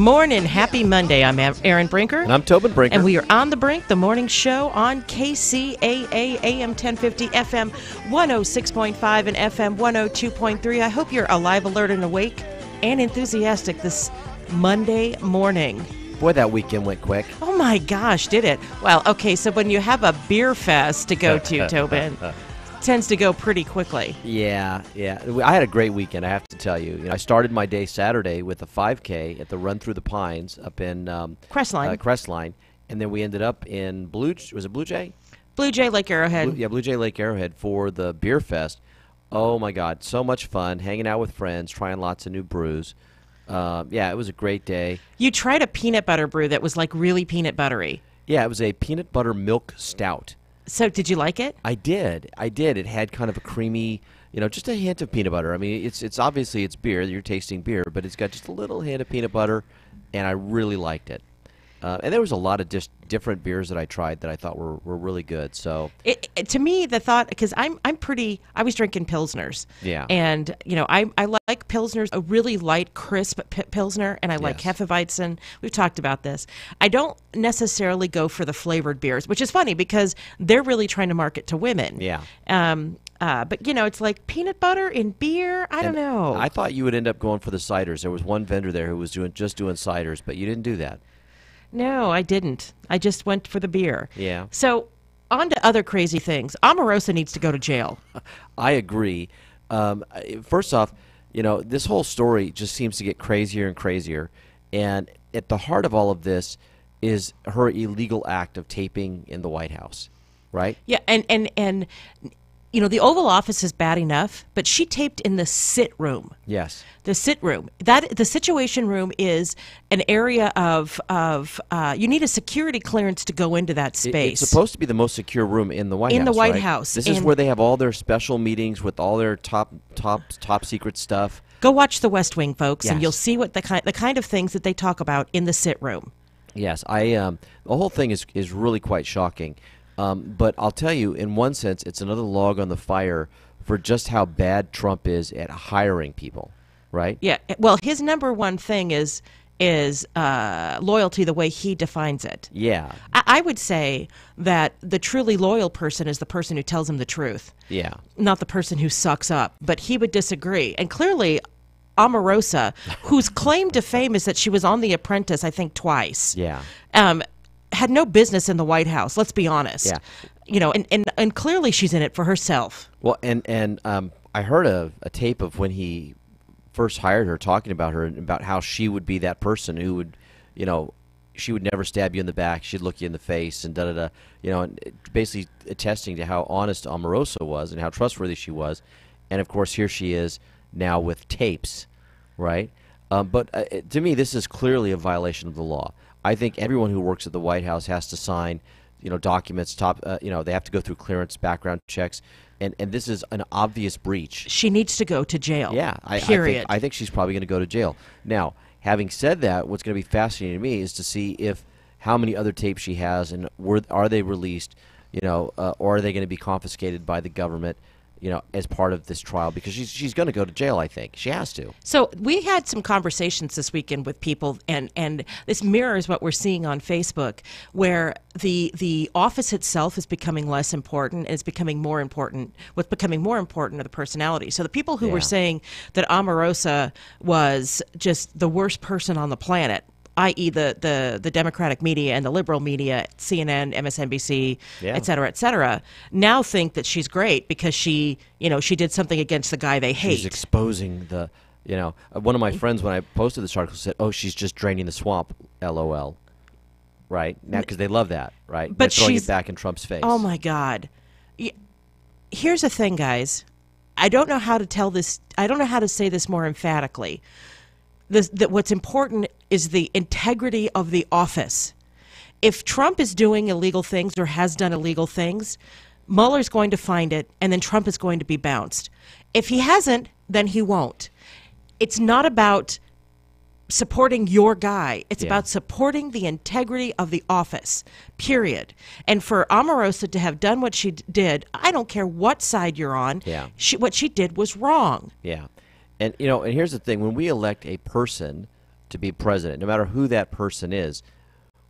morning. Happy Monday. I'm Aaron Brinker. And I'm Tobin Brinker. And we are on the Brink, the morning show on KCAA AM 1050, FM 106.5, and FM 102.3. I hope you're alive, alert, and awake and enthusiastic this Monday morning. Boy, that weekend went quick. Oh, my gosh, did it? Well, okay, so when you have a beer fest to go to, Tobin, tends to go pretty quickly. Yeah. I had a great weekend, I have to tell you. I started my day Saturday with a 5K at the Run Through the Pines up in Crestline, and then we ended up in Blue Jay? Blue Jay Lake Arrowhead. Blue Jay Lake Arrowhead for the beer fest. Oh my God, so much fun, hanging out with friends, trying lots of new brews. It was a great day. You tried a peanut butter brew that was like really peanut buttery. Yeah, it was a peanut butter milk stout. So did you like it? I did. It had kind of a creamy, just a hint of peanut butter. I mean, it's obviously it's beer. You're tasting beer, but it's got just a little hint of peanut butter, and I really liked it. And there was a lot of different beers that I tried that I thought were really good. So to me, the thought, because I was drinking Pilsners. Yeah. And, I like Pilsners, a really light, crisp Pilsner, and I like Hefeweizen. We've talked about this. I don't necessarily go for the flavored beers, which is funny because they're really trying to market to women. Yeah. But, it's like peanut butter in beer. I don't know. I thought you would end up going for the ciders. There was one vendor there who was just doing ciders, but you didn't do that. No, I didn't. I just went for the beer. Yeah. So on to other crazy things. Omarosa needs to go to jail. I agree. First off, this whole story just seems to get crazier and crazier. And at the heart of all of this is her illegal act of taping in the White House, right? Yeah, and the Oval Office is bad enough, but she taped in the sit room. Yes. The sit room. The Situation Room is an area of you need a security clearance to go into that space. It's supposed to be the most secure room in the White House. In the White right? House. This is where they have all their special meetings with all their top secret stuff. Go watch The West Wing, folks, Yes. and you'll see what the kind of things that they talk about in the sit room. Yes, the whole thing is really quite shocking. But I'll tell you, in one sense, it's another log on the fire for just how bad Trump is at hiring people, right? Yeah. Well, his number one thing is loyalty the way he defines it. Yeah. I would say that the truly loyal person is the person who tells him the truth. Yeah. Not the person who sucks up. But he would disagree. And clearly, Omarosa, whose claim to fame is that she was on The Apprentice, I think, twice. Yeah. Had no business in the White House, let's be honest. Yeah. And clearly she's in it for herself. Well, and I heard a tape of when he first hired her, talking about her and about how she would be that person who would, she would never stab you in the back. She'd look you in the face and da-da-da, and basically attesting to how honest Omarosa was and how trustworthy she was. And, of course, here she is now with tapes, right? But to me, this is clearly a violation of the law. I think everyone who works at the White House has to sign, documents. They have to go through clearance, background checks, and this is an obvious breach. She needs to go to jail. Yeah, period. I think she's probably going to go to jail. Now, having said that, what's going to be fascinating to me is to see how many other tapes she has, and are they released, or are they going to be confiscated by the government? As part of this trial, because she's going to go to jail, I think. She has to. So we had some conversations this weekend with people, and this mirrors what we're seeing on Facebook, where the office itself is becoming less important, and it's becoming more important. What's becoming more important are the personalities. So the people who were saying that Omarosa was just the worst person on the planet, i.e. the Democratic media and the liberal media, CNN, MSNBC, et cetera, now think that she's great because she did something against the guy they hate. She's exposing one of my friends, when I posted this article, said, "Oh, she's just draining the swamp, LOL." Right? Now, because they love that, right? But they're throwing she's it back in Trump's face. Oh, my God. Here's the thing, guys. I don't know how to tell this. I don't know how to say this more emphatically. What's important is the integrity of the office. If Trump is doing illegal things or has done illegal things, Mueller's going to find it, and then Trump is going to be bounced. If he hasn't, then he won't. It's not about supporting your guy. It's about supporting the integrity of the office, period. And for Omarosa to have done what she did, I don't care what side you're on, what she did was wrong. Yeah. And, and here's the thing. When we elect a person to be president, no matter who that person is,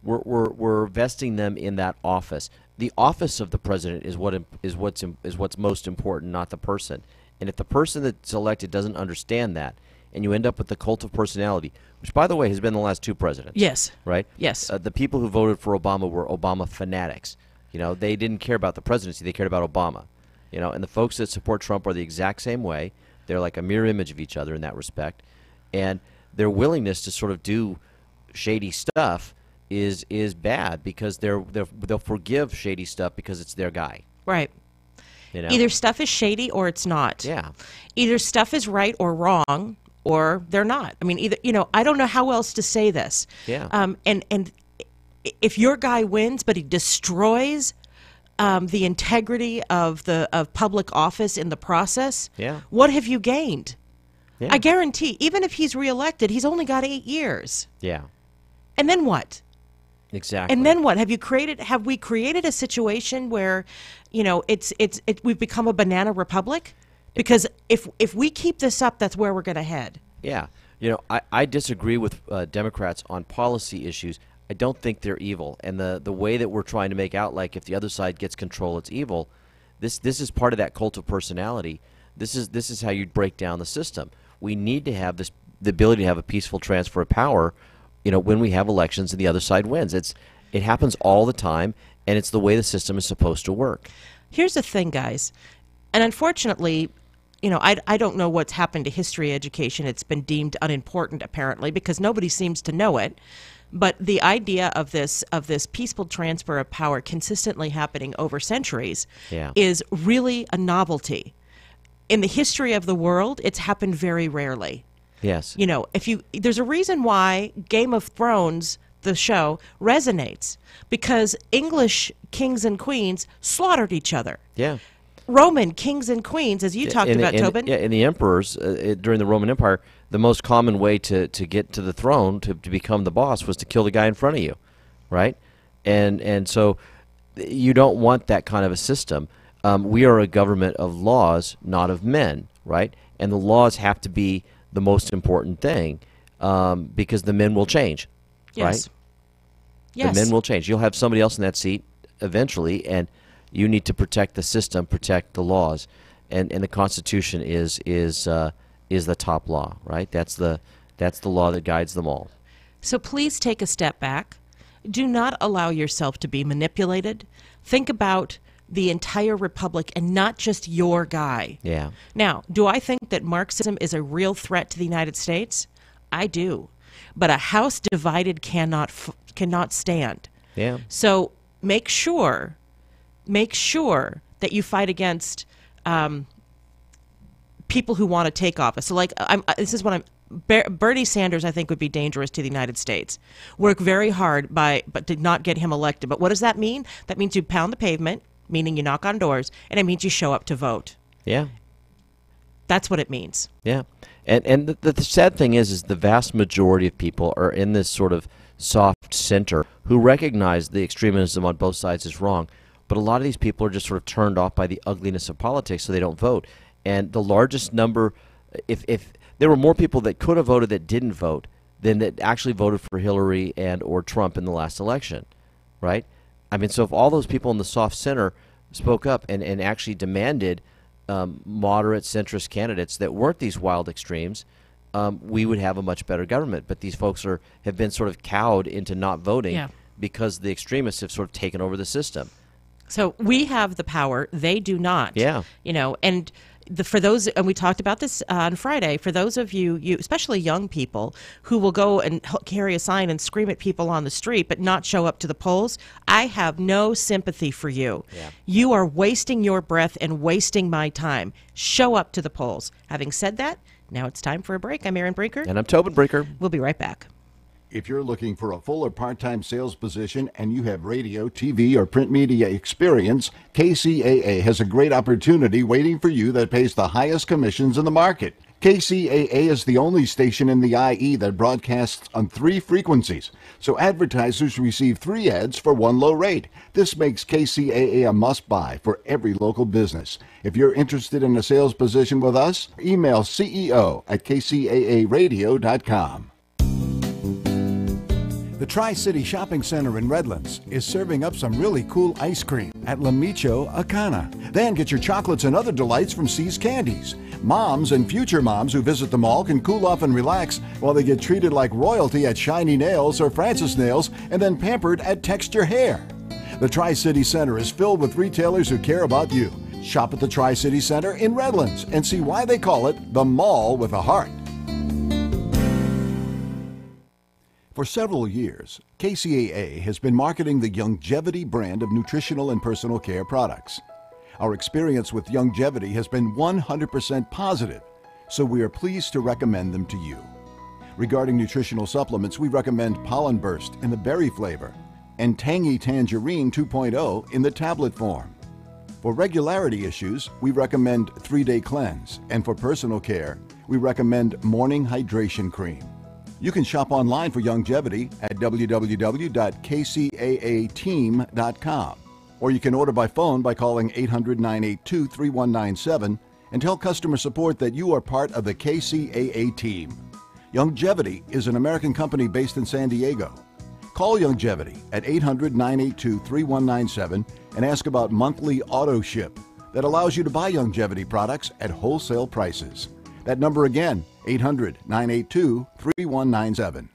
we're vesting them in that office. The office of the president is what's most important, not the person. And if the person that's elected doesn't understand that, and you end up with the cult of personality, which, by the way, has been the last two presidents. Yes. Right? Yes. The people who voted for Obama were Obama fanatics. You know, they didn't care about the presidency. They cared about Obama. You know, and the folks that support Trump are the exact same way. They're like a mirror image of each other in that respect. And their willingness to sort of do shady stuff is bad because they'll forgive shady stuff because it's their guy. Right. You know? Either stuff is shady or it's not. Yeah. Either stuff is right or wrong, or they're not. I mean, either, you know, I don't know how else to say this. Yeah. And if your guy wins, but he destroys the integrity of public office in the process, Yeah. what have you gained? Yeah. I guarantee, even if he's reelected, he's only got 8 years. Yeah. And then what? Exactly. And then what? Have we created a situation where, you know, we've become a banana republic? Because if we keep this up, that's where we're going to head. Yeah. You know, I disagree with Democrats on policy issues. I don't think they're evil. And the way that we're trying to make out like if the other side gets control, it's evil, this is part of that cult of personality. This is how you break down the system. We need to have the ability to have a peaceful transfer of power, you know, when we have elections and the other side wins. It happens all the time, and it's the way the system is supposed to work. Here's the thing, guys. And unfortunately, you know, I don't know what's happened to history education. It's been deemed unimportant, apparently, because nobody seems to know it. But the idea of this peaceful transfer of power consistently happening over centuries is really a novelty. In the history of the world, it's happened very rarely. Yes. You know, there's a reason why Game of Thrones, the show, resonates, because English kings and queens slaughtered each other. Yeah. Roman kings and queens, as you talked about, Tobin. Yeah, in the emperors during the Roman Empire, the most common way to get to the throne, to become the boss, was to kill the guy in front of you, right? And so you don't want that kind of a system. We are a government of laws, not of men, right? And the laws have to be the most important thing because the men will change, right? Yes. The men will change. You'll have somebody else in that seat eventually, and you need to protect the system, protect the laws, and the Constitution is the top law, right? That's the law that guides them all. So please take a step back. Do not allow yourself to be manipulated. Think about the entire republic and not just your guy. Yeah. Now, do I think that Marxism is a real threat to the United States? I do. But a house divided cannot stand. Yeah. So make sure that you fight against people who want to take office. So, like, Bernie Sanders, I think, would be dangerous to the United States. Work very hard but did not get him elected. But what does that mean? That means you pound the pavement, meaning you knock on doors, and it means you show up to vote. Yeah. That's what it means. Yeah. And the sad thing is the vast majority of people are in this sort of soft center who recognize the extremism on both sides is wrong. But a lot of these people are just sort of turned off by the ugliness of politics, so they don't vote. And the largest number, if there were more people that could have voted that didn't vote than that actually voted for Hillary and or Trump in the last election, right? I mean, so if all those people in the soft center spoke up and actually demanded moderate centrist candidates that weren't these wild extremes, we would have a much better government. But these folks have been sort of cowed into not voting because the extremists have sort of taken over the system. So we have the power; they do not. Yeah. You know, and for those, and we talked about this on Friday. For those of you, especially young people, who will go and carry a sign and scream at people on the street, but not show up to the polls, I have no sympathy for you. Yeah. You are wasting your breath and wasting my time. Show up to the polls. Having said that, now it's time for a break. I'm Erin Brinker. And I'm Tobin Brinker. We'll be right back. If you're looking for a full or part-time sales position and you have radio, TV, or print media experience, KCAA has a great opportunity waiting for you that pays the highest commissions in the market. KCAA is the only station in the IE that broadcasts on 3 frequencies, so advertisers receive 3 ads for 1 low rate. This makes KCAA a must-buy for every local business. If you're interested in a sales position with us, email CEO@kcaaradio.com. The Tri-City Shopping Center in Redlands is serving up some really cool ice cream at La Micho Acana. Then get your chocolates and other delights from C's Candies. Moms and future moms who visit the mall can cool off and relax while they get treated like royalty at Shiny Nails or Francis Nails and then pampered at Texture Hair. The Tri-City Center is filled with retailers who care about you. Shop at the Tri-City Center in Redlands and see why they call it the Mall with a Heart. For several years, KCAA has been marketing the Youngevity brand of nutritional and personal care products. Our experience with Youngevity has been 100% positive, so we are pleased to recommend them to you. Regarding nutritional supplements, we recommend Pollen Burst in the berry flavor and Tangy Tangerine 2.0 in the tablet form. For regularity issues, we recommend 3-Day Cleanse, and for personal care, we recommend Morning Hydration Cream. You can shop online for Youngevity at www.kcaateam.com, or you can order by phone by calling 800-982-3197 and tell customer support that you are part of the KCAA team. Youngevity is an American company based in San Diego. Call Youngevity at 800-982-3197 and ask about monthly auto ship that allows you to buy Youngevity products at wholesale prices. That number again, 800-982-3197.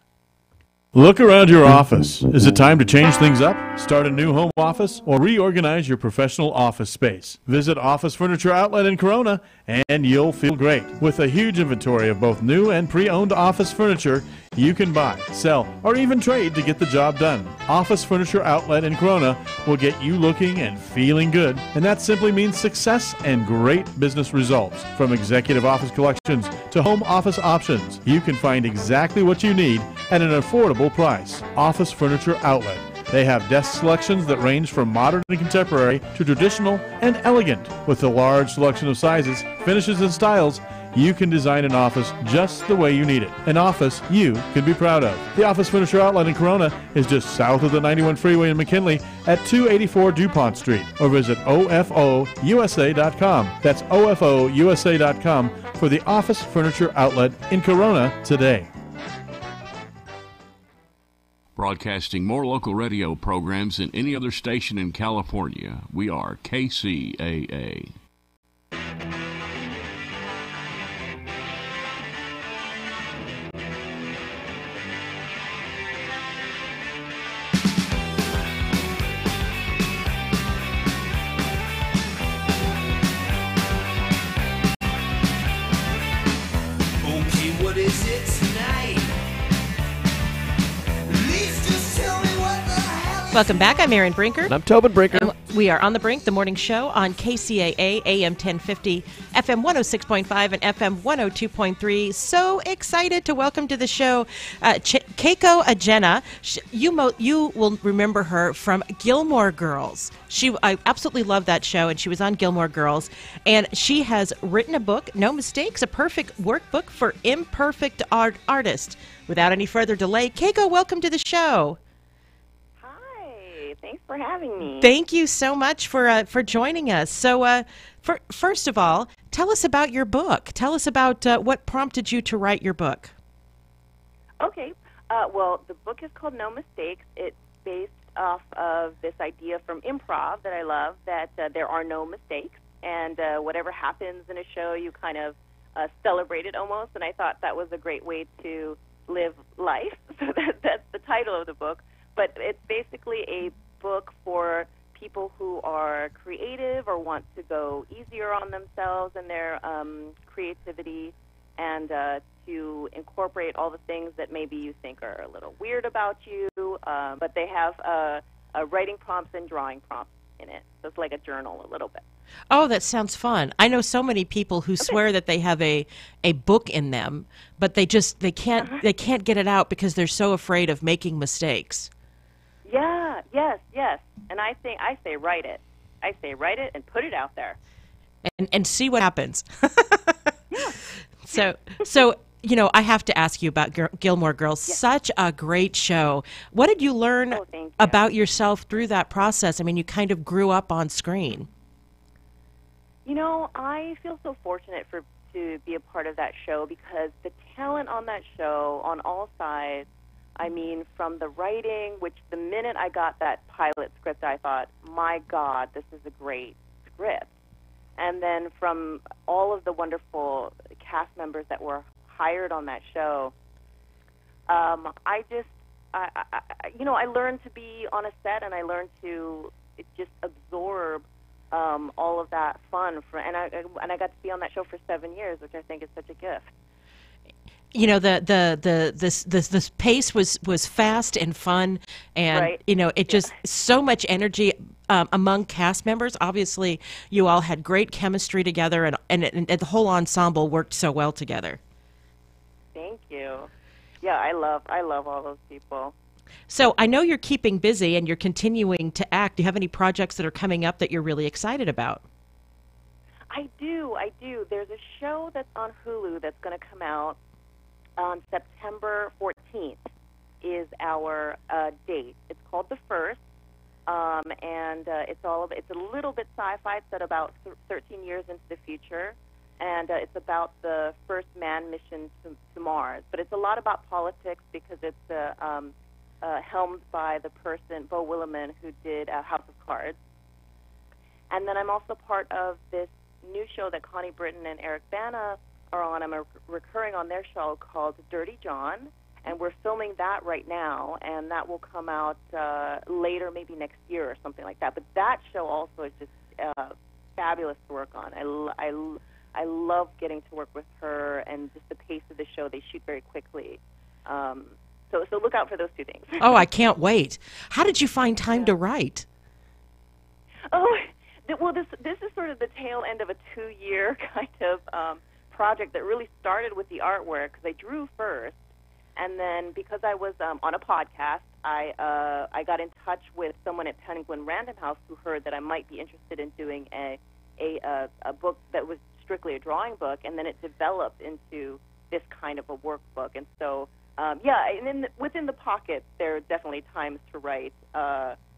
Look around your office. Is it time to change things up? Start a new home office or reorganize your professional office space? Visit Office Furniture Outlet in Corona and you'll feel great. With a huge inventory of both new and pre-owned office furniture, you can buy, sell, or even trade to get the job done. Office Furniture Outlet in Corona will get you looking and feeling good, and that simply means success and great business results. From executive office collections to home office options, you can find exactly what you need at an affordable price. Office Furniture Outlet. They have desk selections that range from modern and contemporary to traditional and elegant. With a large selection of sizes, finishes, and styles, you can design an office just the way you need it. An office you can be proud of. The Office Furniture Outlet in Corona is just south of the 91 freeway in McKinley at 284 DuPont Street, or visit ofousa.com. That's ofousa.com for the Office Furniture Outlet in Corona today. Broadcasting more local radio programs than any other station in California. We are KCAA. Welcome back. I'm Erin Brinker. And I'm Tobin Brinker. And we are on the Brink, the morning show on KCAA, AM 1050, FM 106.5, and FM 102.3. So excited to welcome to the show KCAATV. You will remember her from Gilmore Girls. I absolutely love that show, and she was on Gilmore Girls. And she has written a book, No Mistakes, a perfect workbook for imperfect artists. Without any further delay, Keiko, welcome to the show. Thanks for having me. Thank you so much for joining us. So, first of all, tell us about your book. Tell us about what prompted you to write your book. Okay. Well, the book is called No Mistakes. It's based off of this idea from improv that I love, that there are no mistakes, and whatever happens in a show, you kind of celebrate it almost, and I thought that was a great way to live life. So that's the title of the book. But it's basically a book for people who are creative or want to go easier on themselves and their creativity, and to incorporate all the things that maybe you think are a little weird about you, but they have writing prompts and drawing prompts in it. So it's like a journal a little bit. Oh, that sounds fun. I know so many people who swear that they have a book in them, but they can't get it out because they're so afraid of making mistakes. Yeah, yes. And I say write it. I say write it and put it out there. And see what happens. Yeah. So I have to ask you about Gilmore Girls. Yes. Such a great show. What did you learn about yourself through that process? I mean, you kind of grew up on screen. I feel so fortunate to be a part of that show, because the talent on that show on all sides I mean, from the writing, which the minute I got that pilot script, I thought, my God, this is a great script. And then from all of the wonderful cast members that were hired on that show, I learned to be on a set, and I learned to just absorb all of that fun. And I got to be on that show for 7 years, which I think is such a gift. You know, the pace was fast and fun, and Right. you know, it just so much energy among cast members. Obviously, you all had great chemistry together, and the whole ensemble worked so well together. Thank you. Yeah, I love all those people. So I know you're keeping busy and you're continuing to act. Do you have any projects that are coming up that you're really excited about? I do. There's a show that's on Hulu that's going to come out on September 14th is our date. It's called The First, and it's a little bit sci-fi. It's set about 13 years into the future, and it's about the first manned mission to Mars. But it's a lot about politics because it's helmed by the person, Bo Willimon, who did House of Cards. And then I'm also part of this new show that Connie Britton and Eric Bana are on. I'm recurring on their show called Dirty John, and we're filming that right now, and that will come out later, maybe next year or something like that. But that show also is just fabulous to work on. I love getting to work with her, and just the pace of the show. They shoot very quickly. So look out for those two things. Oh, I can't wait. How did you find time to write? Oh, well, this is sort of the tail end of a 2-year kind of project that really started with the artwork, because I drew first, and then because I was on a podcast, I got in touch with someone at Penguin Random House who heard that I might be interested in doing a book that was strictly a drawing book, and then it developed into this kind of a workbook. And so, and then within the pocket, there are definitely times to write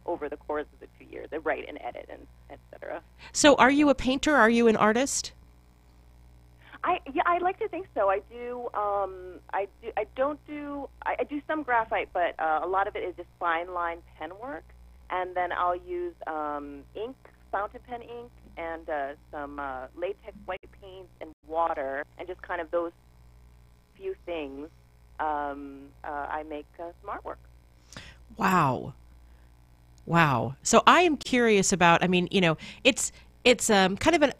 over the course of the 2 years. I write and edit and et cetera. So are you a painter? Are you an artist? I like to think so. I do. I do some graphite, but a lot of it is just fine line pen work, and then I'll use ink, fountain pen ink, and some latex white paint and water, and just kind of those few things. I make some artwork. Wow. So I am curious about. I mean, you know, it's kind of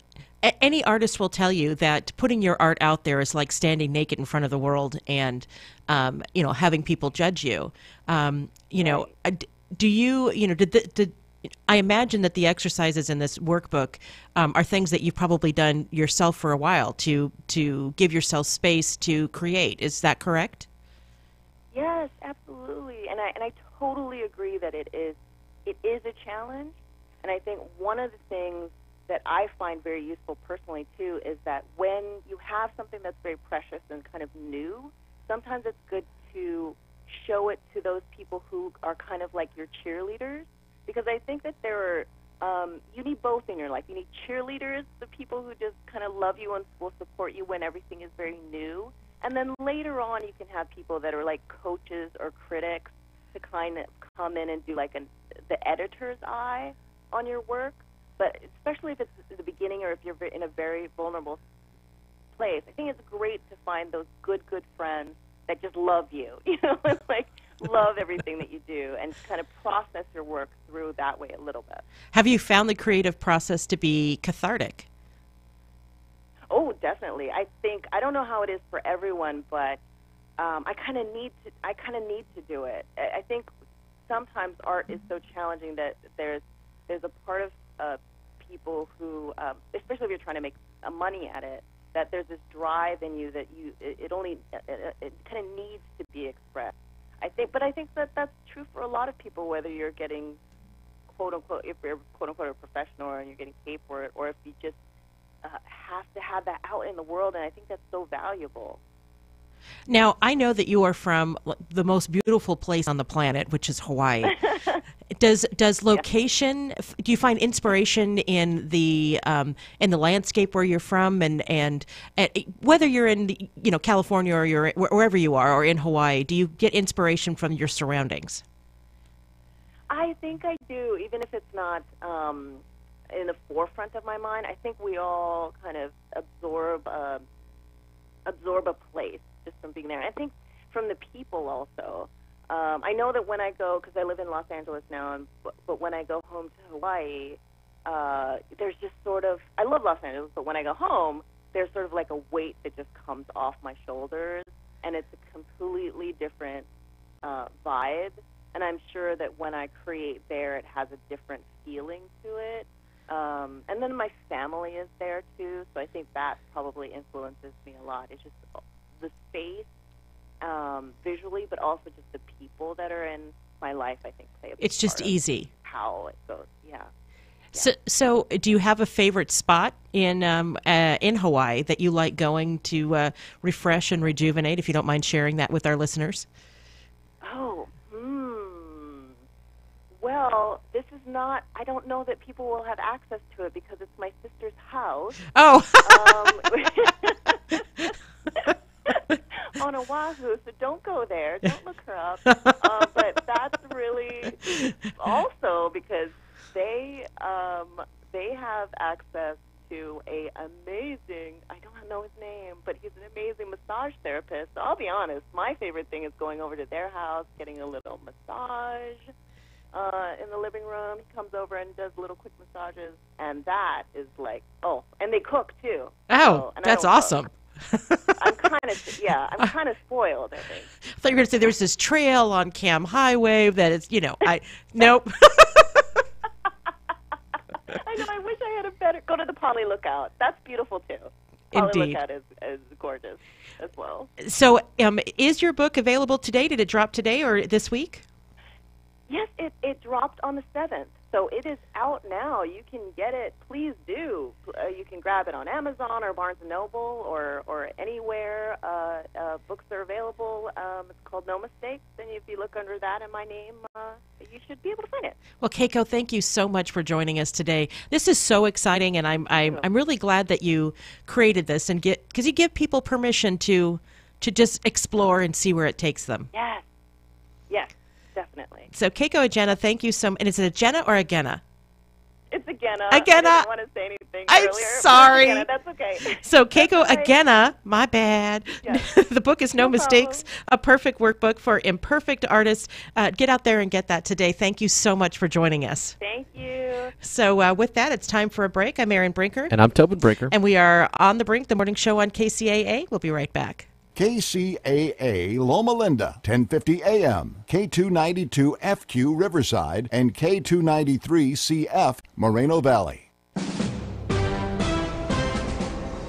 any artist will tell you that putting your art out there is like standing naked in front of the world and, having people judge you. Do you, did I imagine that the exercises in this workbook are things that you've probably done yourself for a while to give yourself space to create. Is that correct? Yes, absolutely. And I totally agree that it is a challenge. And I think one of the things that I find very useful personally, too, is that when you have something that's very precious and kind of new, sometimes it's good to show it to those people who are kind of like your cheerleaders, because I think that there are, you need both in your life. You need cheerleaders, the people who just kind of love you and will support you when everything is very new, and then later on you can have people that are like coaches or critics to kind of come in and do like the editor's eye on your work. But especially if it's the beginning or if you're in a very vulnerable place, I think it's great to find those good friends that just love you, like love everything that you do, and kind of process your work through that way a little bit. Have you found the creative process to be cathartic? Oh, definitely. I don't know how it is for everyone, but I kind of need to do it. I think sometimes art is so challenging that there's a part of people who, especially if you're trying to make money at it, that there's this drive in you that it kind of needs to be expressed. I think that that's true for a lot of people, whether you're getting quote unquote, if you're quote unquote a professional and you're getting paid for it, or if you just have to have that out in the world. And I think that's so valuable. Now, I know that you are from the most beautiful place on the planet, which is Hawaii. Does location? Do you find inspiration in the landscape where you're from, and whether you're in California or you're wherever you are, or in Hawaii? Do you get inspiration from your surroundings? I think I do, even if it's not in the forefront of my mind. I think we all kind of absorb a place just from being there. I think from the people also. I know that when I go, because I live in Los Angeles now, but when I go home to Hawaii, there's just sort of, I love Los Angeles, but when I go home, there's sort of like a weight that just comes off my shoulders, and it's a completely different vibe. And I'm sure that when I create there, it has a different feeling to it. And then my family is there too, so I think that probably influences me a lot. It's just the space, visually, but also just the people that are in my life, I think, play a big It's just part easy. How it goes, yeah. So, do you have a favorite spot in Hawaii that you like going to refresh and rejuvenate? If you don't mind sharing that with our listeners. Well, this is not, I don't know that people will have access to it because it's my sister's house. Oh. On Oahu, so don't go there. Don't look her up. But that's really also because they have access to a amazing, I don't know his name, but he's an amazing massage therapist. So I'll be honest, my favorite thing is going over to their house, getting a little massage in the living room. He comes over and does little quick massages, and that is like, and they cook too. Oh, so, that's awesome. I'm kind of spoiled, I think. I thought you were going to say there's this trail on Cam Highway that is, nope. I know, I wish I had a better, go to the Poly Lookout. That's beautiful too. Poly Indeed. Lookout is gorgeous as well. So is your book available today? Did it drop today or this week? Yes, it dropped on the 7th, so it is out now. You can get it. Please do. You can grab it on Amazon or Barnes & Noble or anywhere books are available. It's called No Mistakes, and if you look under that and my name, you should be able to find it. Well, Keiko, thank you so much for joining us today. This is so exciting, and I'm really glad that you created this and because you give people permission to just explore and see where it takes them. Yes. Definitely. So, Keiko Agena, thank you so much. And is it Agena or Agena? It's Agena. Agena. I didn't want to say anything I'm earlier. sorry. Agena, that's okay. So, Keiko Agena, my bad. Yes. The book is No Mistakes, a perfect workbook for imperfect artists. Get out there and get that today. Thank you so much for joining us. Thank you. So, with that, it's time for a break. I'm Erin Brinker. And I'm Tobin Brinker. And we are on the Brink, the morning show on KCAA. We'll be right back. KCAA Loma Linda, 1050 AM, K292FQ Riverside, and K293CF Moreno Valley.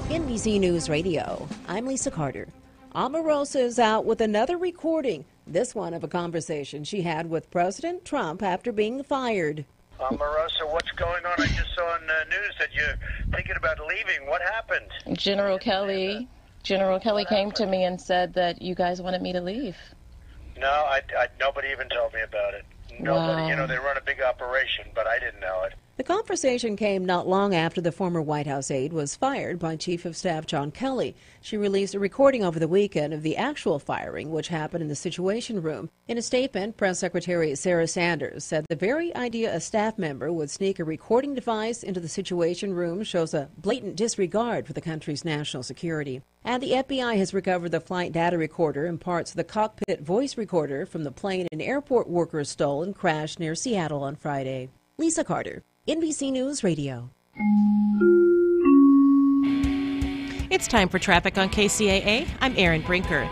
NBC News Radio, I'm Lisa Carter. Omarosa is out with another recording, this one of a conversation she had with President Trump after being fired. Omarosa, what's going on? I just saw on the news that you're thinking about leaving. What happened? General Kelly came to me and said that you guys wanted me to leave. No, nobody even told me about it. Nobody, Wow. They run a big operation, but I didn't know it. The conversation came not long after the former White House aide was fired by Chief of Staff John Kelly. She released a recording over the weekend of the actual firing, which happened in the Situation Room. In a statement, Press Secretary Sarah Sanders said the very idea a staff member would sneak a recording device into the Situation Room shows a blatant disregard for the country's national security. And the FBI has recovered the flight data recorder and parts of the cockpit voice recorder from the plane an airport worker stole and crashed near Seattle on Friday. Lisa Carter, NBC News Radio. It's time for traffic on KCAA. I'm Erin Brinker.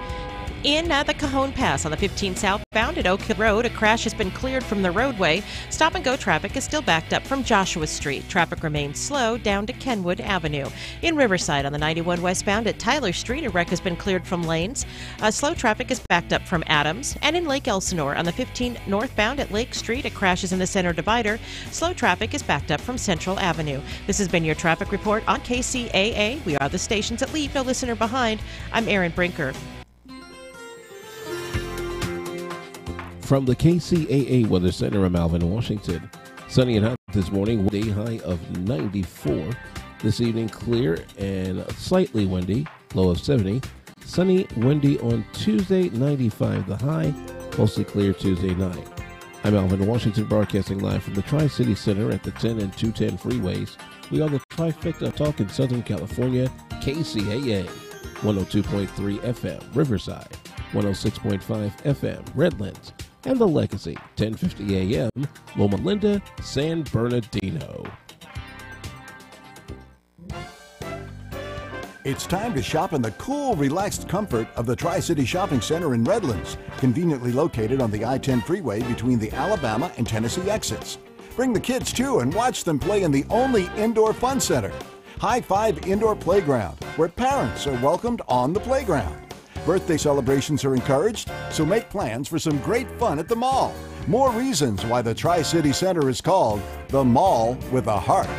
In the Cajon Pass on the 15 southbound at Oak Hill Road, a crash has been cleared from the roadway. Stop-and-go traffic is still backed up from Joshua Street. Traffic remains slow down to Kenwood Avenue. In Riverside on the 91 westbound at Tyler Street, a wreck has been cleared from lanes. Slow traffic is backed up from Adams. And in Lake Elsinore on the 15 northbound at Lake Street, a crash is in the center divider. Slow traffic is backed up from Central Avenue. This has been your traffic report on KCAA. We are the stations that leave no listener behind. I'm Erin Brinker. From the KCAA Weather Center, I'm Alvin, Washington. Sunny and hot this morning, day high of 94. This evening, clear and slightly windy, low of 70. Sunny, windy on Tuesday, 95 the high, mostly clear Tuesday night. I'm Alvin, Washington, broadcasting live from the Tri-City Center at the 10 and 210 freeways. We are the Trifecta Talk in Southern California, KCAA, 102.3 FM, Riverside, 106.5 FM, Redlands, and the Legacy, 1050 AM, Loma Linda, San Bernardino. It's time to shop in the cool, relaxed comfort of the Tri-City Shopping Center in Redlands, conveniently located on the I-10 freeway between the Alabama and Tennessee exits. Bring the kids too and watch them play in the only indoor fun center, High Five Indoor Playground, where parents are welcomed on the playground. Birthday celebrations are encouraged, so make plans for some great fun at the mall. More reasons why the Tri-City Center is called the Mall with a Heart.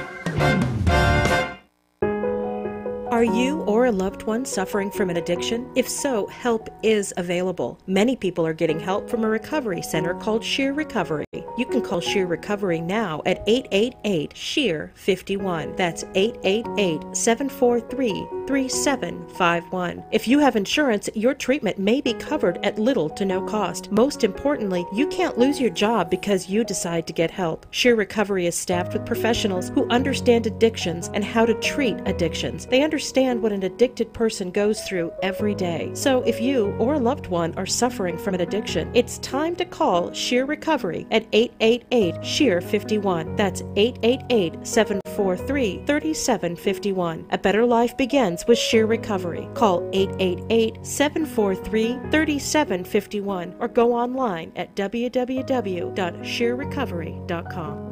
Are you or a loved one suffering from an addiction? If so, help is available. Many people are getting help from a recovery center called Sheer Recovery. You can call Sheer Recovery now at 888-SHEER-51. That's 888-743-3751. If you have insurance, your treatment may be covered at little to no cost. Most importantly, you can't lose your job because you decide to get help. Sheer Recovery is staffed with professionals who understand addictions and how to treat addictions. They understand what an addicted person goes through every day. So if you or a loved one are suffering from an addiction, it's time to call Sheer Recovery at 888-SHEER-51. That's 888-743-3751. A better life begins with Sheer Recovery. Call 888-743-3751 or go online at www.sheerrecovery.com.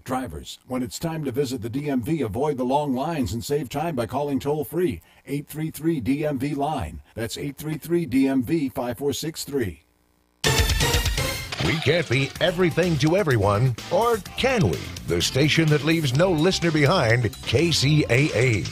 Drivers, when it's time to visit the DMV, avoid the long lines and save time by calling toll-free 833-DMV-LINE. That's 833-DMV-5463. We can't be everything to everyone, or can we? The station that leaves no listener behind, KCAA.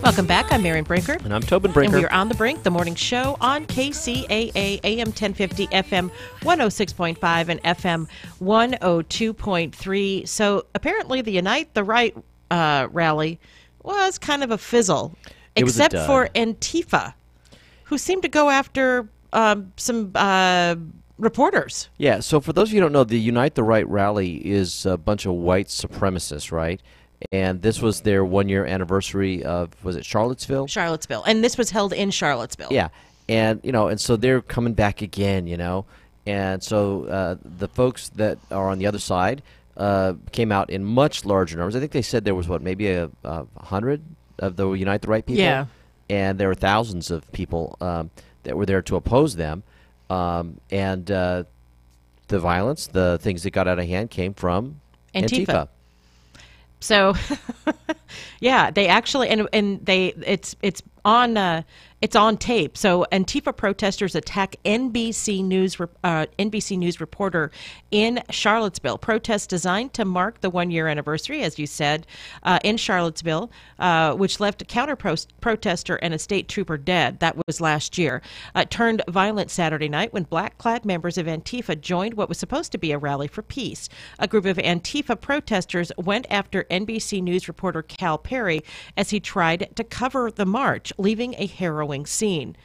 Welcome back. I'm Marion Brinker. And I'm Tobin Brinker. And we are on the Brink, the morning show on KCAA, AM 1050, FM 106.5, and FM 102.3. So apparently the Unite the Right rally was kind of a fizzle, except for Antifa, who seemed to go after some reporters. Yeah, so for those of you who don't know, the Unite the Right rally is a bunch of white supremacists, right? And this was their one-year anniversary of, was it Charlottesville? Charlottesville. And this was held in Charlottesville. Yeah. And, and so they're coming back again, And so the folks that are on the other side came out in much larger numbers. I think they said there was, maybe 100 of the Unite the Right people? Yeah. And there were thousands of people that were there to oppose them. And the violence, the things that got out of hand came from Antifa. So, yeah, they actually and they it's on tape. So Antifa protesters attack NBC News reporter in Charlottesville. Protests designed to mark the one-year anniversary, as you said, in Charlottesville, which left a counter-protester and a state trooper dead. That was last year. It turned violent Saturday night when black-clad members of Antifa joined what was supposed to be a rally for peace. A group of Antifa protesters went after NBC News reporter Cal Perry as he tried to cover the march, leaving a harrowing scene.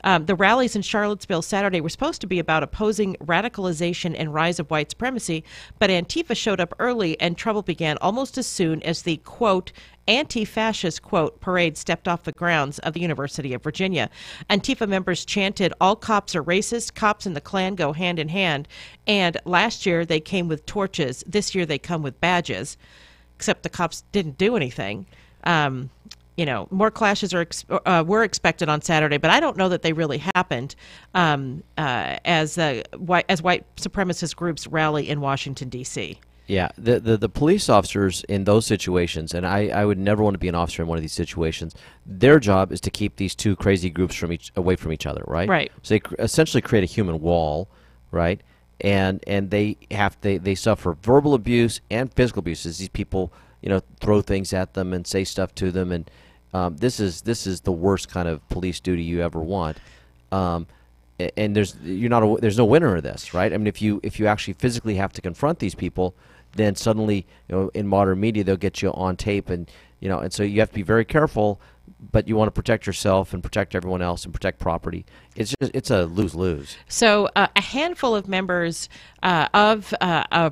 The rallies in Charlottesville Saturday were supposed to be about opposing radicalization and rise of white supremacy, but Antifa showed up early and trouble began almost as soon as the, quote, anti-fascist, quote, parade stepped off the grounds of the University of Virginia. Antifa members chanted, "All cops are racist, cops and the Klan go hand in hand," and last year they came with torches. This year they come with badges, except the cops didn't do anything. More clashes were expected on Saturday, but I don't know that they really happened as white supremacist groups rally in Washington, D.C. Yeah, the police officers in those situations, and I would never want to be an officer in one of these situations, their job is to keep these two crazy groups away from each other, right? Right. So they essentially create a human wall, right? and they suffer verbal abuse and physical abuse as these people throw things at them and say stuff to them, and this is the worst kind of police duty you ever want. And there's no winner of this, right? I mean, if you actually physically have to confront these people, then suddenly in modern media they'll get you on tape, and and so you have to be very careful. But you want to protect yourself and protect everyone else and protect property. It's a lose-lose. So a handful of members of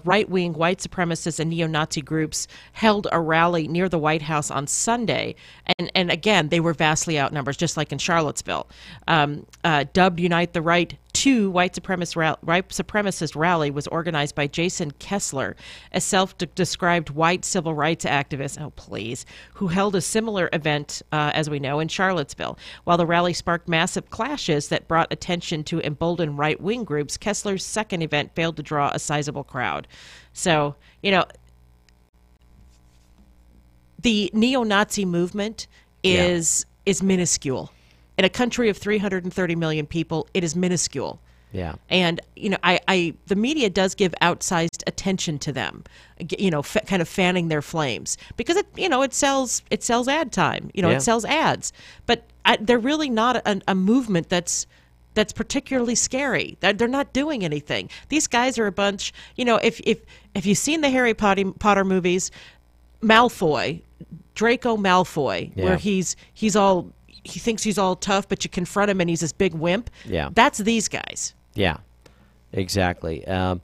right-wing white supremacist and neo-Nazi groups held a rally near the White House on Sunday. And again, they were vastly outnumbered, just like in Charlottesville. Dubbed Unite the Right 2 white supremacist rally was organized by Jason Kessler, a self-described white civil rights activist, who held a similar event, as we know, in Charlottesville. While the rally sparked massive clashes that brought attention to emboldened right-wing groups, Kessler's second event failed to draw a sizable crowd. So, the neo-Nazi movement is minuscule. In a country of 330 million people, it is minuscule. Yeah. And, the media does give outsized attention to them, kind of fanning their flames because it sells ad time, it sells ads, but they're really not a movement that's particularly scary. They're not doing anything. These guys are a bunch, if you've seen the Harry Potter movies, Draco Malfoy, where he thinks he's all tough, but you confront him and he's this big wimp. Yeah. That's these guys. Yeah, exactly. And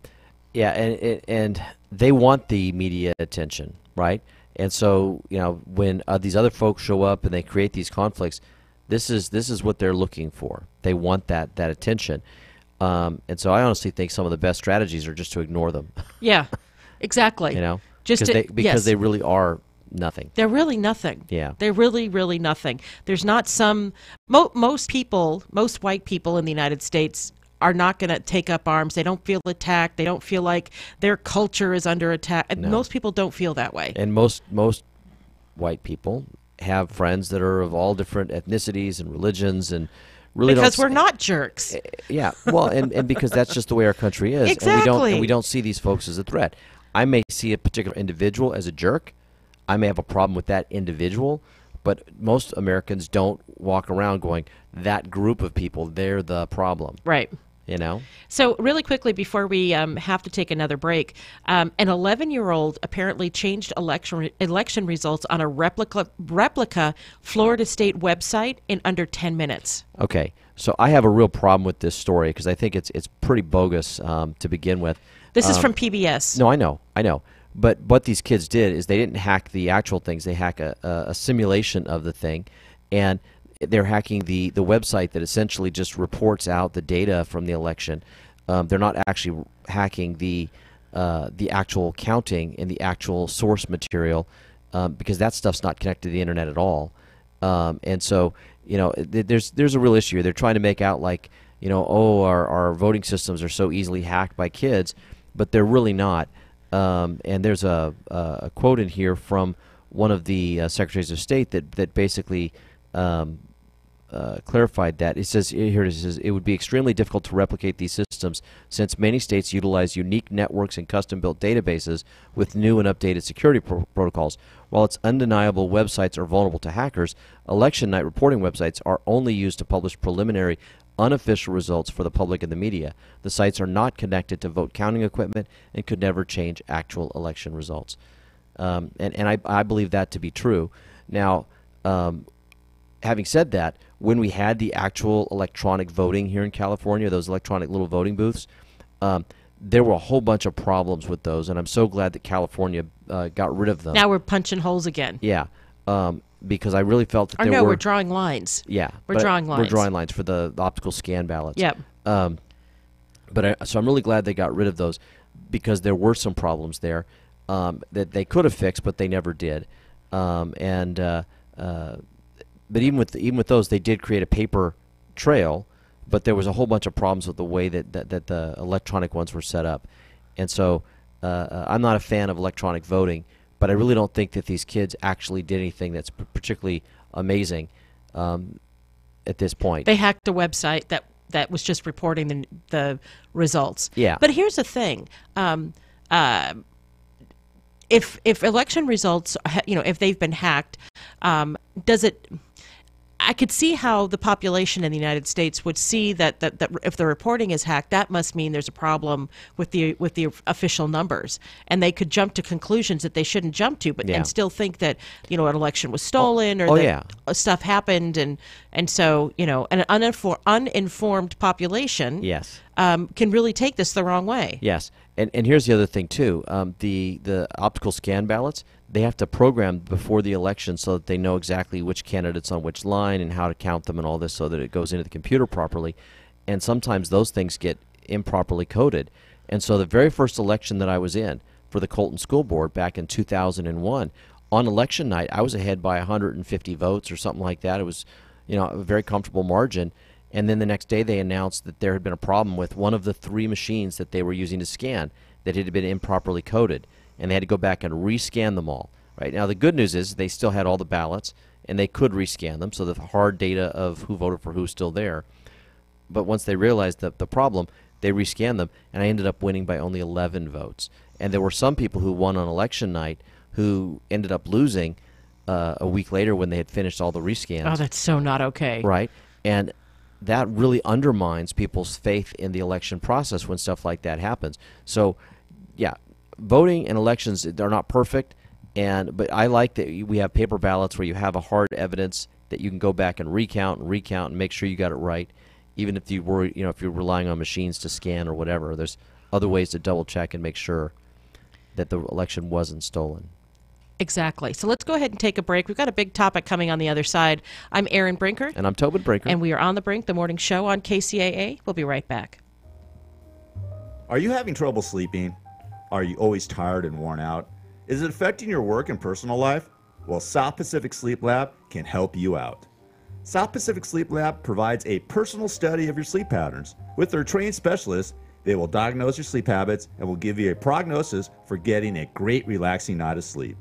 they want the media attention, right? And so, when these other folks show up and they create these conflicts, this is what they're looking for. They want that attention. And so I honestly think some of the best strategies are just to ignore them. Yeah, exactly. Because they really are nothing. They're really nothing. Yeah. They're really, really nothing. There's not most white people in the United States are not going to take up arms. They don't feel attacked. They don't feel like their culture is under attack. And most people don't feel that way. And most white people have friends that are of all different ethnicities and religions, and really because we're not jerks. Yeah. Well, and because that's just the way our country is. Exactly. And we don't see these folks as a threat. I may see a particular individual as a jerk. I may have a problem with that individual, but most Americans don't walk around going, that group of people, they're the problem. Right. So really quickly before we have to take another break, an 11-year-old apparently changed election results on a replica Florida State website in under 10 minutes. Okay. So I have a real problem with this story because I think it's pretty bogus to begin with. This is from PBS. No, I know. But what these kids did is they didn't hack the actual things. They hack a simulation of the thing, and they're hacking the website that essentially just reports out the data from the election. They're not actually hacking the actual counting and the actual source material because that stuff's not connected to the internet at all. And so there's a real issue. They're trying to make out like our voting systems are so easily hacked by kids, but they're really not. And there's a quote in here from one of the secretaries of state that basically clarified that. It says, here it says, it would be extremely difficult to replicate these systems since many states utilize unique networks and custom-built databases with new and updated security protocols. While it's undeniable websites are vulnerable to hackers, election night reporting websites are only used to publish preliminary unofficial results for the public and the media. The sites are not connected to vote counting equipment and could never change actual election results. And I believe that to be true. Now, having said that, when we had the actual electronic voting here in California, those electronic little voting booths, there were a whole bunch of problems with those, and I'm so glad that California got rid of them. Now we're punching holes again. Yeah, because I really felt that we're drawing lines. Yeah. We're drawing lines. We're drawing lines for the optical scan ballots. Yep. So I'm really glad they got rid of those because there were some problems there that they could have fixed, but they never did. But even with those, they did create a paper trail, but there was a whole bunch of problems with the way that the electronic ones were set up. And so I'm not a fan of electronic voting, but I really don't think that these kids actually did anything that's particularly amazing at this point. They hacked a website that that was just reporting the results. Yeah. But here's the thing. If election results, if they've been hacked, does it? I could see how the population in the United States would see that if the reporting is hacked, that must mean there's a problem with the official numbers, and they could jump to conclusions that they shouldn't jump to, and still think that an election was stolen or that stuff happened, and so an uninformed population can really take this the wrong way. Yes, and here's the other thing too: the optical scan ballots. They have to program before the election so that they know exactly which candidate's on which line and how to count them and all this so that it goes into the computer properly. And sometimes those things get improperly coded. And so the very first election that I was in for the Colton School Board back in 2001, on election night, I was ahead by 150 votes or something like that. It was, a very comfortable margin. And then the next day they announced that there had been a problem with one of the 3 machines that they were using to scan, that it had been improperly coded. And they had to go back and rescan them all. Right now, the good news is they still had all the ballots, and they could rescan them, so the hard data of who voted for who is still there. But once they realized the problem, they rescanned them, and I ended up winning by only 11 votes. And there were some people who won on election night who ended up losing a week later when they had finished all the rescans. Oh, that's so not okay. Right, and that really undermines people's faith in the election process when stuff like that happens. So, yeah. Voting and elections, they're not perfect, but I like that we have paper ballots where you have a hard evidence that you can go back and recount and make sure you got it right, even if you were, if you're relying on machines to scan or whatever. There's other ways to double check and make sure that the election wasn't stolen. Exactly. So let's go ahead and take a break. We've got a big topic coming on the other side. I'm Erin Brinker. And I'm Tobin Brinker. And we are On the Brink, the morning show on KCAA. We'll be right back. Are you having trouble sleeping? Are you always tired and worn out? Is it affecting your work and personal life? Well, South Pacific Sleep Lab can help you out. South Pacific Sleep Lab provides a personal study of your sleep patterns. With their trained specialists, they will diagnose your sleep habits and will give you a prognosis for getting a great relaxing night of sleep.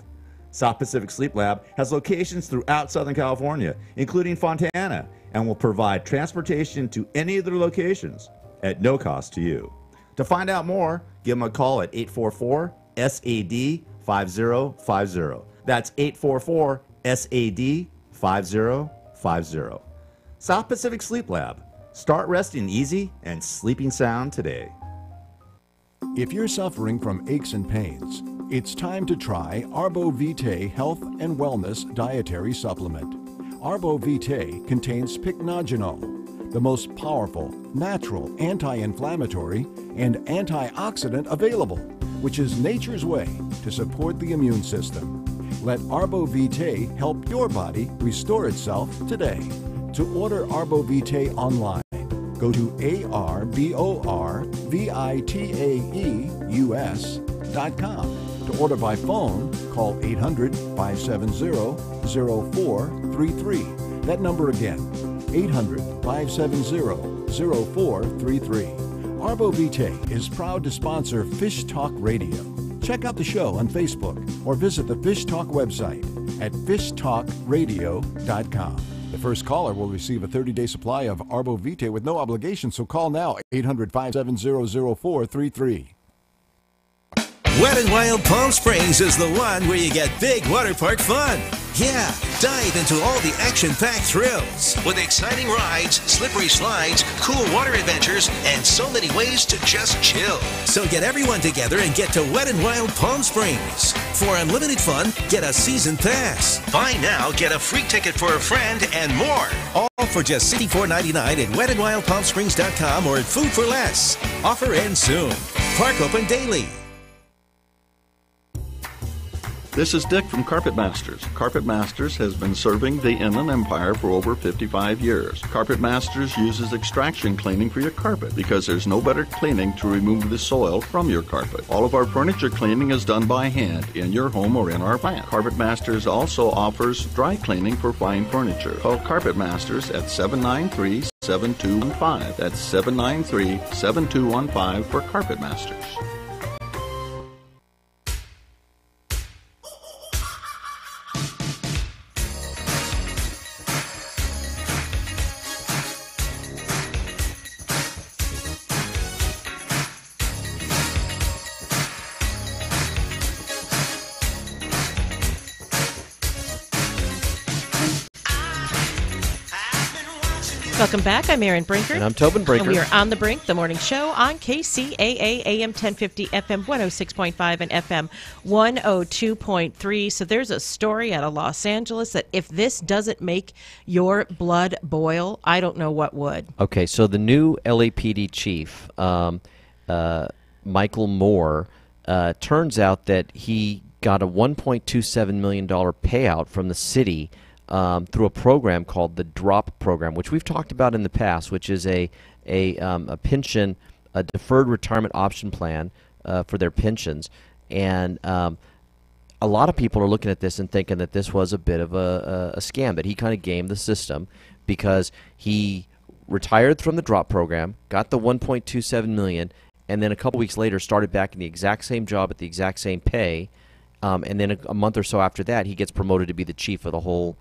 South Pacific Sleep Lab has locations throughout Southern California, including Fontana, and will provide transportation to any of their locations at no cost to you. To find out more, give them a call at 844-SAD-5050. That's 844-SAD-5050. South Pacific Sleep Lab. Start resting easy and sleeping sound today. If you're suffering from aches and pains, it's time to try Arbo Vitae Health and Wellness Dietary Supplement. Arbo Vitae contains pycnogenol, the most powerful, natural anti-inflammatory and antioxidant available, which is nature's way to support the immune system. Let Arbo Vitae help your body restore itself today. To order Arbo Vitae online, go to ARBORVITAEUS.com. To order by phone, call 800-570-0433. That number again, 800-570-0433. Arbo Vitae is proud to sponsor Fish Talk Radio. Check out the show on Facebook or visit the Fish Talk website at fishtalkradio.com. The first caller will receive a 30-day supply of Arbo Vitae with no obligation, so call now, 800-570-0433. Wet n Wild Palm Springs is the one where you get big water park fun. Yeah, dive into all the action-packed thrills with exciting rides, slippery slides, cool water adventures, and so many ways to just chill. So get everyone together and get to Wet n Wild Palm Springs. For unlimited fun, get a season pass. Buy now, get a free ticket for a friend, and more. All for just $64.99 at wetandwildpalmsprings.com or at Food for Less. Offer ends soon. Park open daily. This is Dick from Carpet Masters. Carpet Masters has been serving the Inland Empire for over 55 years. Carpet Masters uses extraction cleaning for your carpet because there's no better cleaning to remove the soil from your carpet. All of our furniture cleaning is done by hand in your home or in our plant. Carpet Masters also offers dry cleaning for fine furniture. Call Carpet Masters at 793-7215. That's 793-7215 for Carpet Masters. Welcome back. I'm Erin Brinker. And I'm Tobin Brinker. And we are on The Brink, the morning show on KCAA AM 1050, FM 106.5, and FM 102.3. So there's a story out of Los Angeles that if this doesn't make your blood boil, I don't know what would. Okay, so the new LAPD chief, Michael Moore, turns out that he got a $1.27 million payout from the city through a program called the DROP program, which we've talked about in the past, which is a pension, a deferred retirement option plan for their pensions. And a lot of people are looking at this and thinking that this was a bit of a scam, that he kind of gamed the system because he retired from the DROP program, got the $1.27 million, and then a couple weeks later started back in the exact same job at the exact same pay. And then a month or so after that, he gets promoted to be the chief of the whole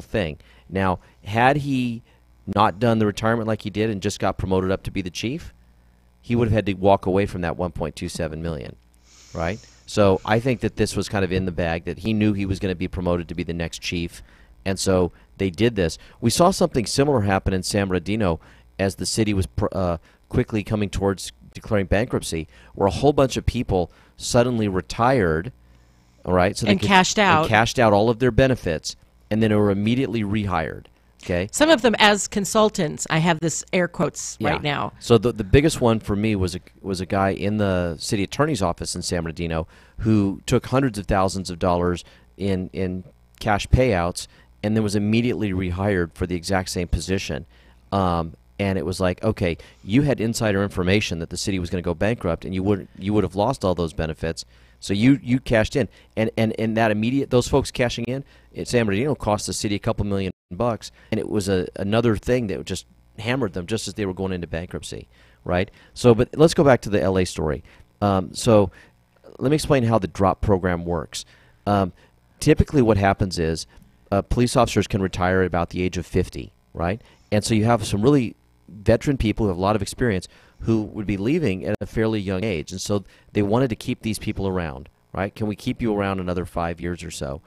thing. Now, had he not done the retirement like he did and just got promoted up to be the chief, he would have had to walk away from that $1.27 million, right? So I think that this was kind of in the bag, that he knew he was going to be promoted to be the next chief, and so they did this. We saw something similar happen in San Bernardino as the city was quickly coming towards declaring bankruptcy, where a whole bunch of people suddenly retired, all right? So and cashed out. And cashed out all of their benefits, and then they were immediately rehired. Okay. Some of them as consultants. I have this air quotes right now. So the biggest one for me was a guy in the city attorney's office in San Bernardino who took hundreds of thousands of dollars in cash payouts and then was immediately rehired for the exact same position. And it was like, okay, you had insider information that the city was going to go bankrupt, and you would have lost all those benefits. So you cashed in, and that immediate, those folks cashing in at San Bernardino cost the city a couple $1 million, and it was another thing that just hammered them just as they were going into bankruptcy, right? So, but let's go back to the LA story. So let me explain how the DROP program works. Typically what happens is police officers can retire at about the age of 50, right? And so you have some really veteran people who have a lot of experience who would be leaving at a fairly young age. And so they wanted to keep these people around, right? Can we keep you around another 5 years or so?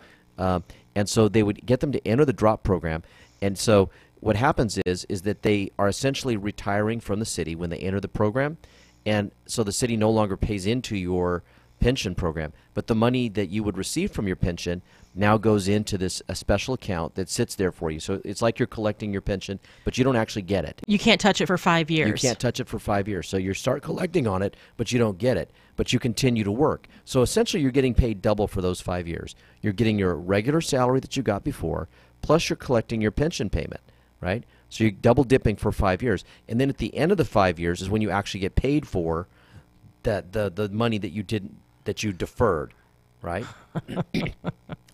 And so they would get them to enter the DROP program. And so what happens is that they are essentially retiring from the city when they enter the program. And so the city no longer pays into your pension program. But the money that you would receive from your pension now goes into a special account that sits there for you. So it's like you're collecting your pension, but you don't actually get it. You can't touch it for 5 years. You can't touch it for 5 years. So you start collecting on it, but you don't get it. But you continue to work. So essentially you're getting paid double for those 5 years. You're getting your regular salary that you got before, plus you're collecting your pension payment, right? So you're double dipping for 5 years. And then at the end of the 5 years is when you actually get paid for the money that you deferred, right?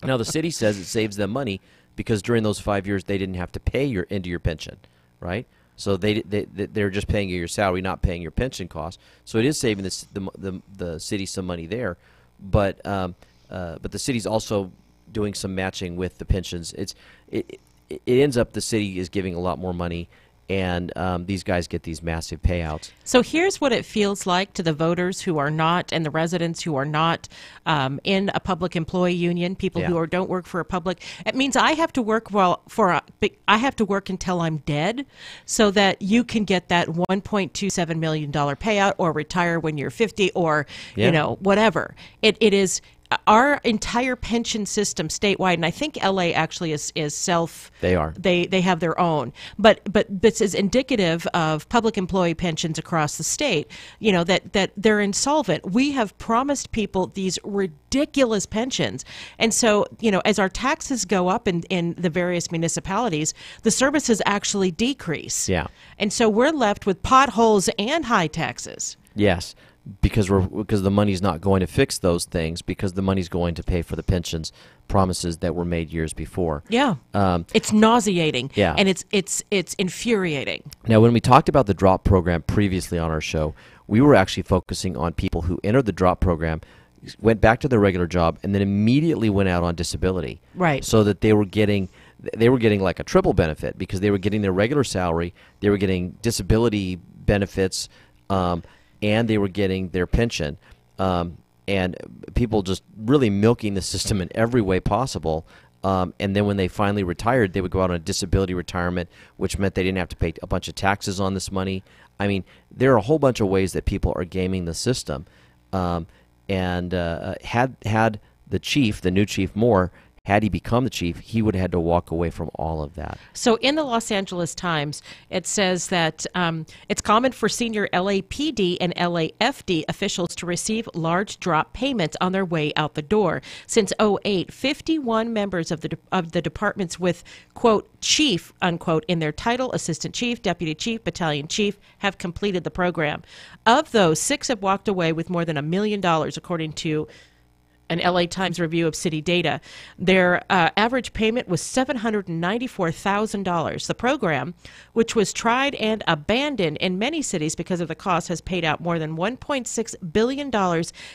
Now the city says it saves them money because during those 5 years they didn't have to pay into your pension, right? So they're just paying you your salary, not paying your pension costs. So it is saving the city some money there, but the city's also doing some matching with the pensions. It ends up the city is giving a lot more money, and these guys get these massive payouts. So here's what it feels like to the voters who are not, and the residents who are not in a public employee union, people who don't work for a public. It means I have to work I have to work until I'm dead, so that you can get that $1.27 million payout, or retire when you're 50, or whatever. It is. Our entire pension system statewide, and I think LA actually is self. They are. They have their own, but this is indicative of public employee pensions across the state. That they're insolvent. We have promised people these ridiculous pensions, and so as our taxes go up in the various municipalities, the services actually decrease. Yeah. And so we're left with potholes and high taxes. Yes. Because the money's not going to fix those things, because the money's going to pay for the pensions promises that were made years before. Yeah, it's nauseating. Yeah. And it's infuriating. Now, when we talked about the DROP program previously on our show, we were actually focusing on people who entered the DROP program, went back to their regular job, and then immediately went out on disability. Right. So that they were getting like a triple benefit, because they were getting their regular salary, they were getting disability benefits, and they were getting their pension, and people just really milking the system in every way possible. And then when they finally retired, they would go out on a disability retirement, which meant they didn't have to pay a bunch of taxes on this money. I mean, there are a whole bunch of ways that people are gaming the system. And had the chief, the new chief Moore, had he become the chief, he would have had to walk away from all of that. So in the Los Angeles Times, it says that it's common for senior LAPD and LAFD officials to receive large drop payments on their way out the door. Since 2008, 51 members of the departments with, quote, chief, unquote, in their title, assistant chief, deputy chief, battalion chief, have completed the program. Of those, 6 have walked away with more than $1 million, according to an LA Times review of city data. Their average payment was $794,000. The program, which was tried and abandoned in many cities because of the cost, has paid out more than $1.6 billion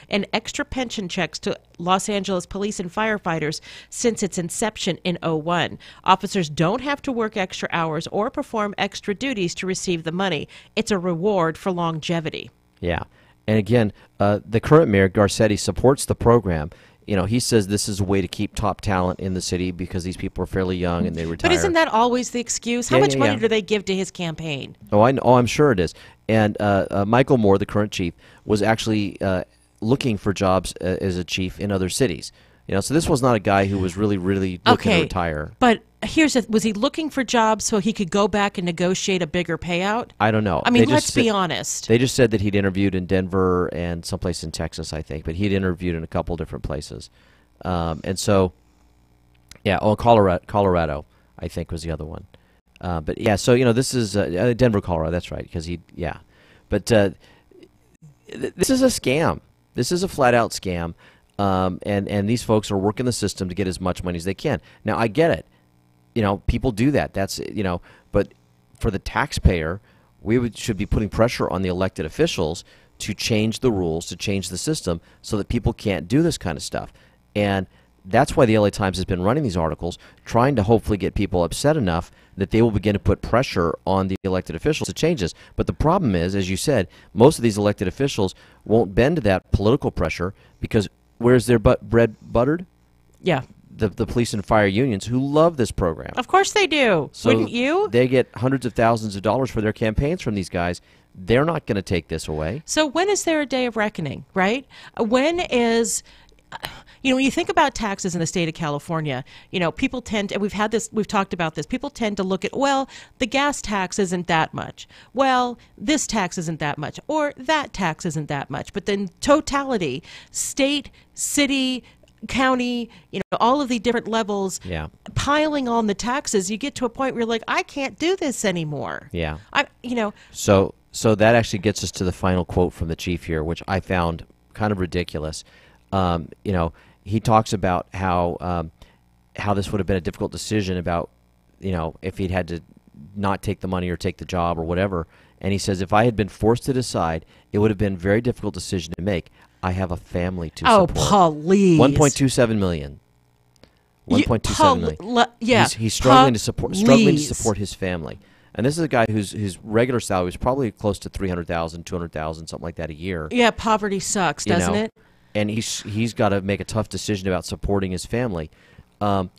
in extra pension checks to Los Angeles police and firefighters since its inception in 2001. Officers don't have to work extra hours or perform extra duties to receive the money. It's a reward for longevity. Yeah. And again, the current mayor, Garcetti, supports the program. You know, he says this is a way to keep top talent in the city because these people are fairly young and they retire. But isn't that always the excuse? How much money do they give to his campaign? I'm sure it is. And Michael Moore, the current chief, was actually looking for jobs as a chief in other cities. You know, so this was not a guy who was really looking to retire. But was he looking for jobs so he could go back and negotiate a bigger payout? I don't know. I mean, let's be honest. They just said that he'd interviewed in Denver and someplace in Texas, I think, but he'd interviewed in a couple different places. And so, yeah, Colorado, I think, was the other one. But yeah, so, you know, this is Denver, Colorado, that's right, because But this is a scam. This is a flat-out scam. And these folks are working the system to get as much money as they can. Now, I get it. You know, people do that. That's, you know, but for the taxpayer, should be putting pressure on the elected officials to change the rules, to change the system so that people can't do this kind of stuff. And that's why the LA Times has been running these articles, trying to hopefully get people upset enough that they will begin to put pressure on the elected officials to change this. But the problem is, as you said, most of these elected officials won't bend to that political pressure because where's their bread buttered? Yeah. The police and fire unions who love this program. Of course they do. So wouldn't you? They get hundreds of thousands of dollars for their campaigns from these guys. They're not going to take this away. So when is there a day of reckoning, right? When is... You know, when you think about taxes in the state of California, you know, people tend to, we've talked about this, people tend to look at, well, the gas tax isn't that much. Well, this tax isn't that much. Or that tax isn't that much. But then totality, state, city, county, you know, all of the different levels, piling on the taxes, you get to a point where you're like, I can't do this anymore. Yeah. So that actually gets us to the final quote from the chief here, which I found kind of ridiculous. You know, he talks about how this would have been a difficult decision about, you know, if he'd had to not take the money or take the job or whatever. And he says, if I had been forced to decide, it would have been a very difficult decision to make. I have a family to support. Oh, please. 1.27 million. 1.27 million. Yeah. He's struggling to support his family. And this is a guy whose regular salary is probably close to $300,000, $200,000, something like that a year. Yeah, poverty sucks, doesn't it? And he's got to make a tough decision about supporting his family. No,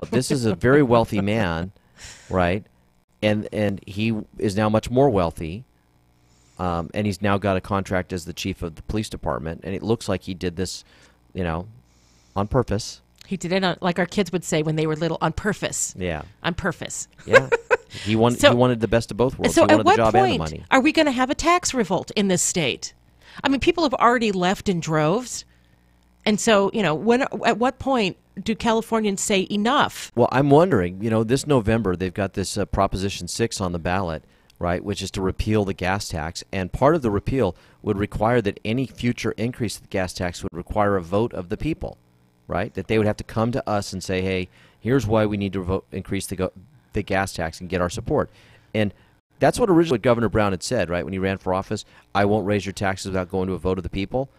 this is a very wealthy man, right? And he is now much more wealthy. And he's now got a contract as the chief of the police department. And it looks like he did this, you know, on purpose. He did it like our kids would say when they were little, on purpose. Yeah. On purpose. Yeah. He wanted the best of both worlds. So he wanted at the job what and the point money. are we going to have a tax revolt in this state? I mean, people have already left in droves. And so, you know, at what point do Californians say enough? Well, I'm wondering, you know, this November they've got this Proposition 6 on the ballot, right, which is to repeal the gas tax. And part of the repeal would require that any future increase of the gas tax would require a vote of the people, right? That they would have to come to us and say, hey, here's why we need to increase the gas tax and get our support. And that's what originally Governor Brown had said, right, when he ran for office. I won't raise your taxes without going to a vote of the people.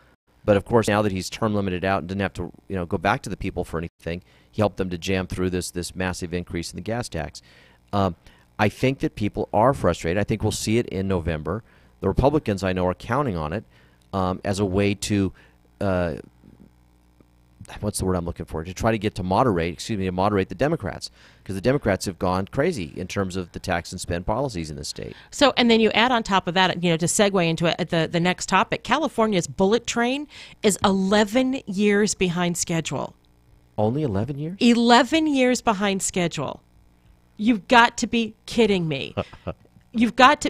But, of course, now that he's term limited out and didn't have to, you know, go back to the people for anything, he helped them to jam through this massive increase in the gas tax. I think that people are frustrated. I think we'll see it in November. The Republicans, I know, are counting on it as a way to what's the word I'm looking for? To try to moderate the Democrats, because the Democrats have gone crazy in terms of the tax and spend policies in the state. So, and then you add on top of that, to segue into the next topic, California's bullet train is 11 years behind schedule. Only 11 years? 11 years behind schedule. You've got to be kidding me.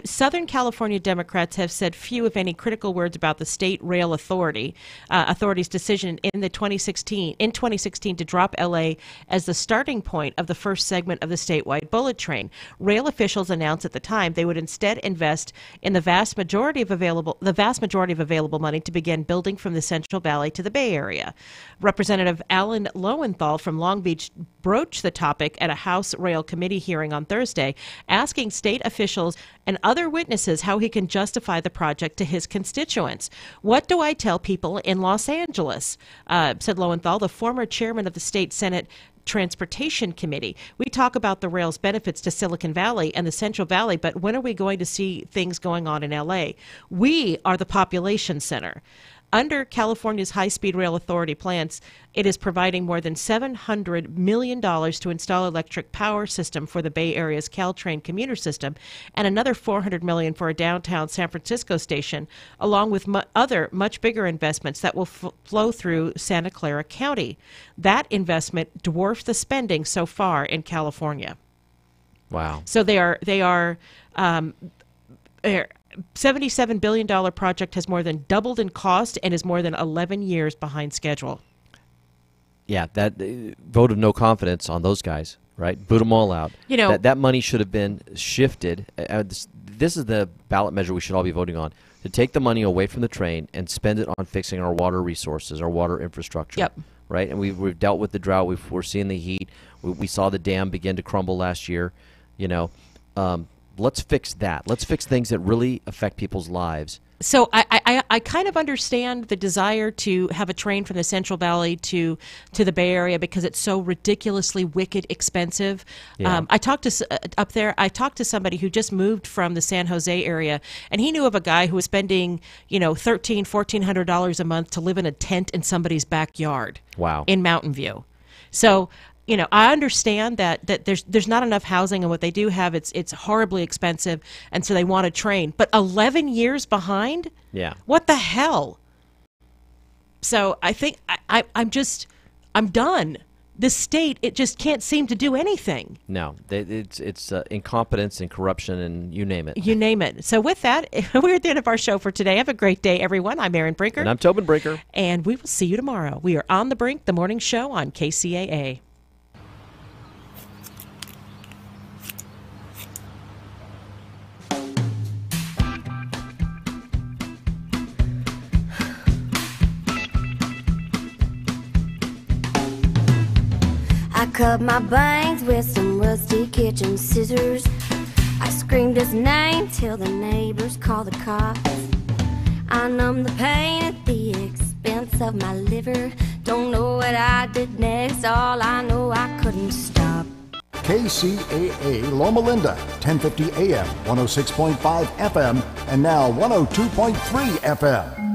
Southern California Democrats have said few, if any, critical words about the state rail authority's decision in 2016 to drop LA as the starting point of the first segment of the statewide bullet train. Rail officials announced at the time they would instead invest in the vast majority of available money to begin building from the Central Valley to the Bay Area. Representative Alan Lowenthal from Long Beach broached the topic at a House Rail Committee hearing on Thursday, asking state officials and other witnesses how he can justify the project to his constituents. What do I tell people in Los Angeles? Said Lowenthal, the former chairman of the state Senate Transportation Committee. We talk about the rail's benefits to Silicon Valley and the Central Valley, but when are we going to see things going on in LA? We are the population center. Under California's high-speed rail authority plans, it is providing more than $700 million to install electric power system for the Bay Area's Caltrain commuter system and another $400 million for a downtown San Francisco station, along with other much bigger investments that will flow through Santa Clara County. That investment dwarfs the spending so far in California. Wow. So they are $77 billion project has more than doubled in cost and is more than 11 years behind schedule. Yeah, that vote of no confidence on those guys, right? Boot them all out. That money should have been shifted. This is the ballot measure we should all be voting on, to take the money away from the train and spend it on fixing our water resources, our water infrastructure. Yep. Right? And we've dealt with the drought. We're seeing the heat. We saw the dam begin to crumble last year. Let's fix that. Let's fix things that really affect people's lives. So I kind of understand the desire to have a train from the Central Valley to the Bay Area because it's so ridiculously wicked expensive. Yeah. I talked to somebody who just moved from the San Jose area, and he knew of a guy who was spending $1,400 a month to live in a tent in somebody's backyard. Wow. In Mountain View. So I understand that there's not enough housing, and what they do have, it's horribly expensive, and so they want a train. But 11 years behind? Yeah. What the hell? So I think I'm done. The state, it just can't seem to do anything. No, it's incompetence and corruption and you name it. You name it. So with that, we're at the end of our show for today. Have a great day, everyone. I'm Erin Brinker. And I'm Tobin Brinker. And we will see you tomorrow. We are On the Brink, the morning show on KCAA. I cut my bangs with some rusty kitchen scissors. I screamed his name till the neighbors called the cops. I numbed the pain at the expense of my liver. Don't know what I did next, all I know I couldn't stop. KCAA Loma Linda, 1050 AM, 106.5 FM, and now 102.3 FM.